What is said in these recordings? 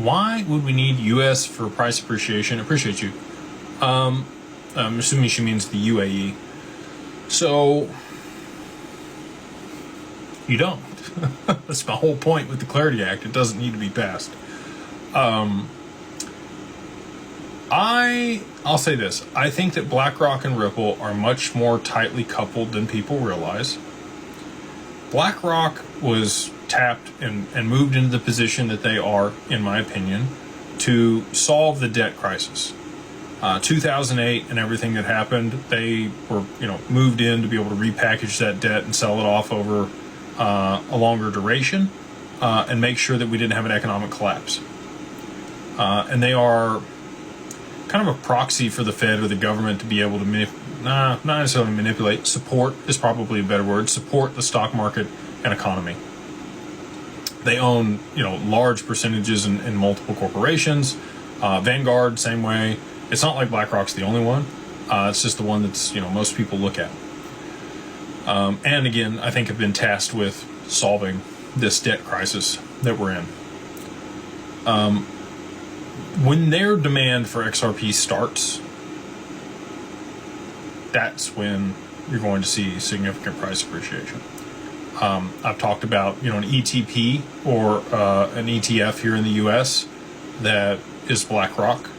why would we need U.S. for price appreciation? Appreciate you. I'm assuming she means the UAE. So, you don't. That's my whole point with the Clarity Act. It doesn't need to be passed. I'll say this. I think that BlackRock and Ripple are much more tightly coupled than people realize. BlackRock was tapped and moved into the position that they are, in my opinion, to solve the debt crisis. 2008 and everything that happened, they were, moved in to be able to repackage that debt and sell it off over a longer duration and make sure that we didn't have an economic collapse. And they are kind of a proxy for the Fed or the government to be able to not necessarily manipulate, support is probably a better word, support the stock market and economy. They own, large percentages in multiple corporations. Vanguard, same way. It's not like BlackRock's the only one. It's just the one that's, most people look at. And again, I think have been tasked with solving this debt crisis that we're in. When their demand for XRP starts, that's when you're going to see significant price appreciation. I've talked about, an ETP or an ETF here in the U.S. that is BlackRock,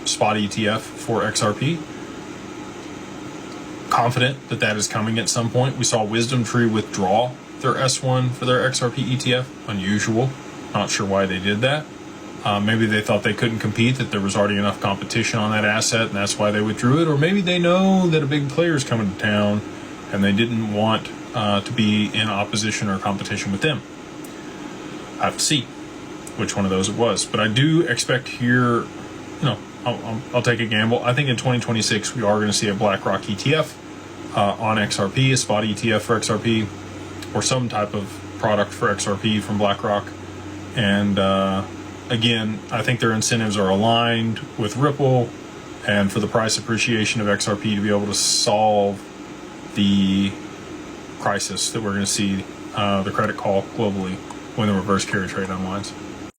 spot ETF for XRP. Confident that is coming at some point. We saw Wisdom Tree withdraw their S1 for their XRP ETF. Unusual. Not sure why they did that. Maybe they thought they couldn't compete, that there was already enough competition on that asset, and that's why they withdrew it. Or maybe they know that a big player is coming to town, and they didn't want to be in opposition or competition with them. I have to see which one of those it was. But I do expect here, I'll take a gamble. I think in 2026 we are going to see a BlackRock ETF on XRP, a spot ETF for XRP, or some type of product for XRP from BlackRock. And again, I think their incentives are aligned with Ripple and for the price appreciation of XRP to be able to solve the crisis that we're going to see, the credit call globally when the reverse carry trade unwinds.